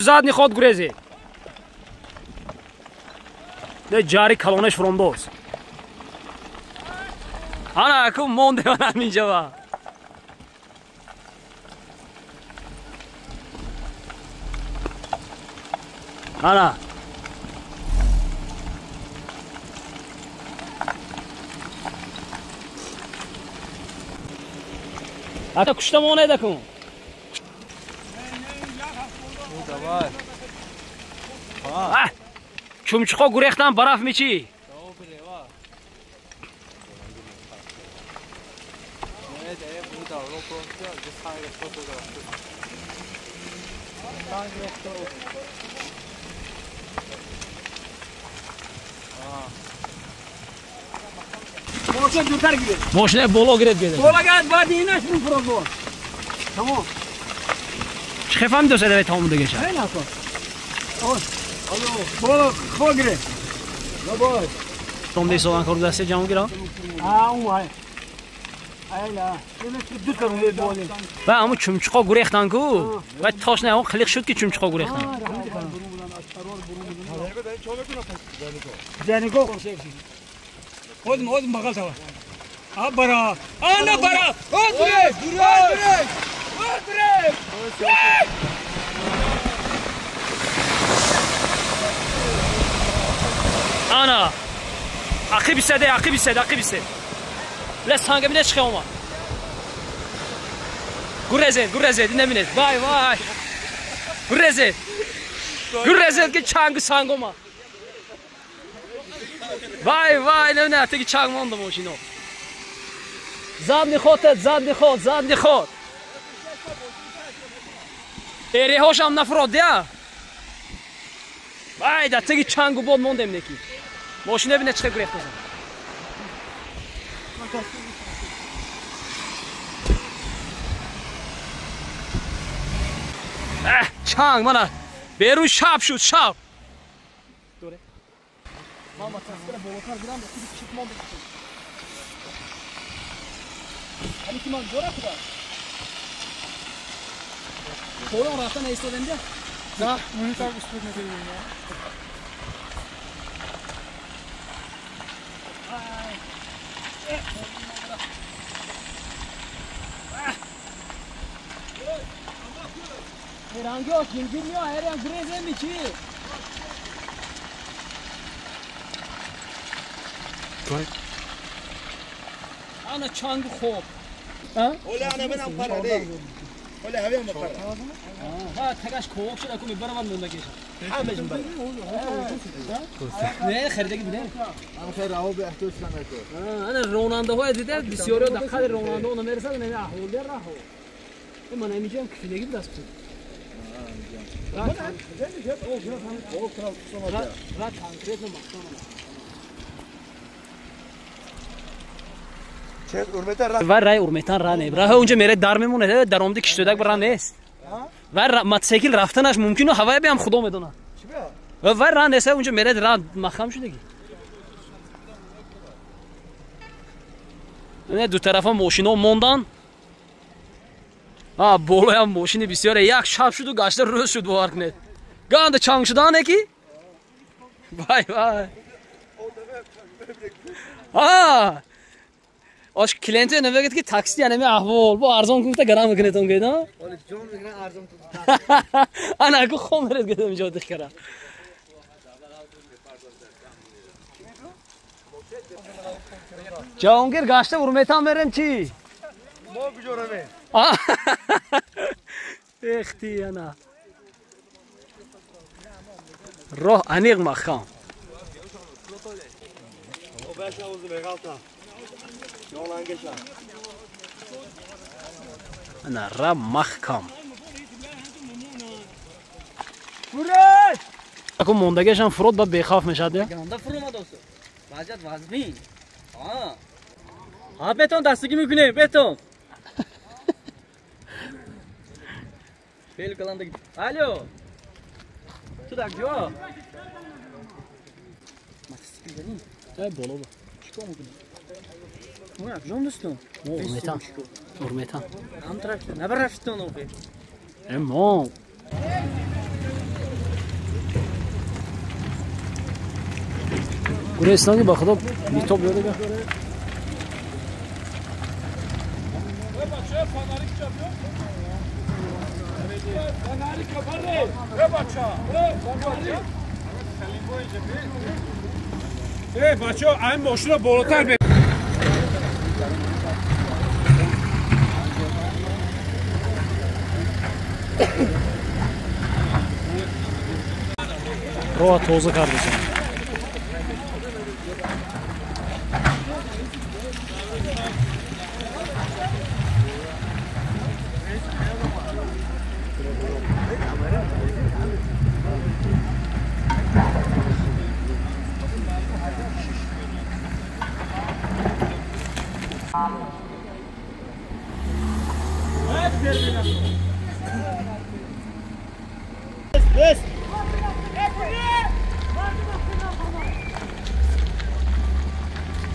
Задний ход гурези. Да джари калонеш фрондоз. Ана ку монде ана минҷава. Ана. Ата куштамон эда кун. Давай. Чумчуқо гурехтан бараф мечи. Moşa dürter gibi. Moşine bolo giret gede. Bola gel vadi inaş bu program. Tamam. Şefam döse de tamam da geçer. Hayır nasıl? Alo. Bola kho gire. La boy. Tomde soğan kor deste camı gira. O hay. Ayla. Şöyle dürter onu bola. Va amu chumchuqo gurextan ku. Va toshna o qiliq shud ki chumchuqo gurextan. Janiko. Odim bagal tava. Ab bara. Ana bara. Otre. Otre. Ana. Akib istedi. Le sangamine çıkama. Gurezet dinleminiz. Vay. Gurezet ki çangı sangoma. Vay ne artık çangı oldu mu şimdi? Zadni khod. Eri hoşam nafrod ya. Vay da tegi çangı bol mondem neki. Moşine bine çıkıp gurextan. Çang bana. Berun şap. Dore. Mama taskara bolokar giram da küçük çıkmam da. Hani kim an dora kuda. Sonra rasta ne istedin de? Da, monitör üstüne koyayım ya. Herhangi yok, kim bilmiyor, her yan gürezen mi ki? Ana çangı hop. Ha? Ola ana benam para de. Ola havaya mı para? Ha, tagaş kovak şuna kumi baravan mı geç? Hamecim bay. Ne xeride gibi ne? Ana xeyr avu bi ihtiyaç lameto. Ana Ronaldo hoya dedi, bisiyoro dakika Ronaldo ona verse ne ya, holder raho. Ama ne diyeceğim küfile gibi das tut. Rat konkretno baksana. Çet urmeta ra. Var ray urmetan ra ne. Raho unca mere dar memune है, daromde kishtodak bara nes. Var motosikl raftanash mumkin o havaya beam khudo medona. Chiba? Var ra nesa unca mere ra makham shudagi. Ne du tarafa moshino mondan. Ha boloyam moshini bisyor yak shab shudu gashta roz shud bu ark net. Ganda changshidan ki? Vay. Ha. Osh kliente ne veget ki taksi yani me ahvol bu arzon kunta garam kneton geda. Ola jon migran arzon tut. Ana ku khomeret gedem jod khara. Jahongir gashta urmetan berem chi. Mo gujorame. Ekhti ana. Roh aniq makham. O başa uzu begalta. Yolan geçer. Ana ra makham. Buret. Ako mondagesham frod ba bekhaf meshad ya. Yanında fırma dostu. Vaziyet vazmi. Ha beton dastigi mümkün beton. Bel kalanda git. Alo. Tudak jo. Motosikl deni. Ay bolo ba. Çıkıyor mu? Ne yapıyorsun dostum? Urmetan. Antrak. Ne var rafton o be? Emo. Burayısından ba xudo bitob yo'liga. بچه ها این ماشین رو بالاتر ببر. Roha toza kardeşim.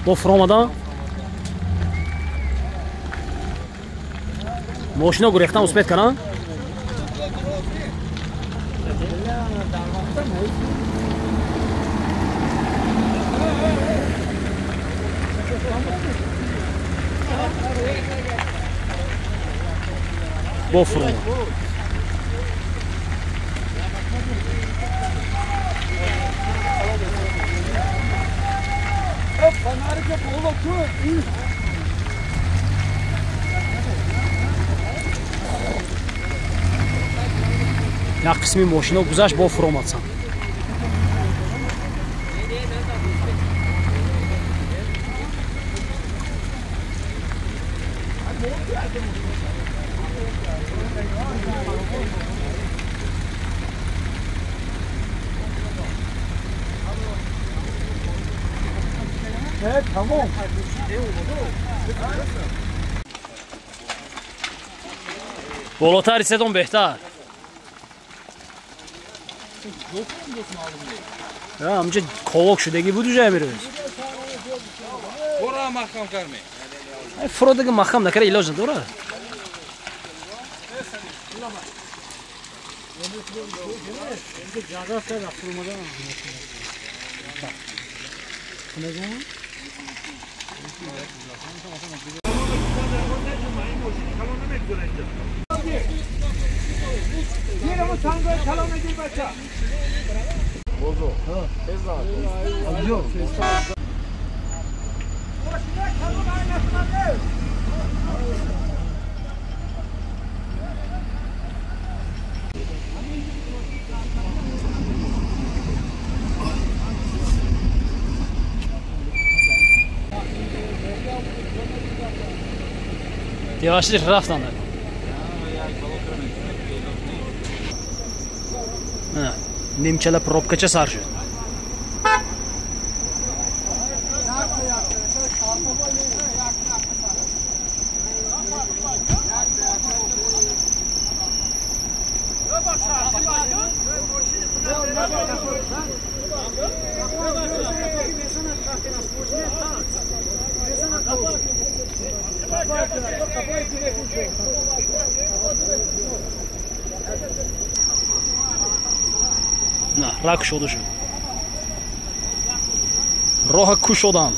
Bu Roma'dan Moşina gurektan uspet kana. Bu Roma. Я қисми мошина гузашт бо фуромадсам. Tamam. بالاتر صدام بهتر. همینجا کاواک شدگی بود جای میره. برو مخم کرمی. فرودگی مخم نکره علاج نداره. Yavaşlık raftan da. Nimçələ probkaça sarşı. نه رک شده شد. راه کو شدند.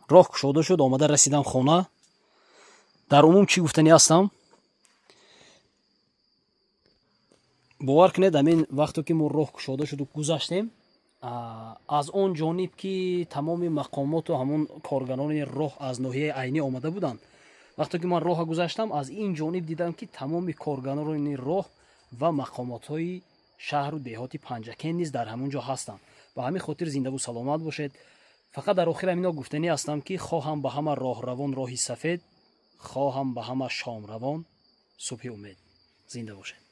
راه کشوده شد آمده رسیدم خانه. در عموم چی گفتنی هستم؟ باور کنید همین وقتی که ما راه کشوده شد و گذشتیم از اون جانب که تمام مقامات و همون کارگران راه از ناحیه عینی آمده بودند. وقتی که من راه گذشتم از این جانب دیدم که تمام کارگران راه و مقامات های شهر و دهات پنجکن نیز در همونجا هستند. به همین خاطر زنده و سلامت باشید. فقط در آخر همینا گفتنی هستم که خواهم به همه راه روان راهی سفید، خواهم به همه شام روان صبح امید. زنده باشید.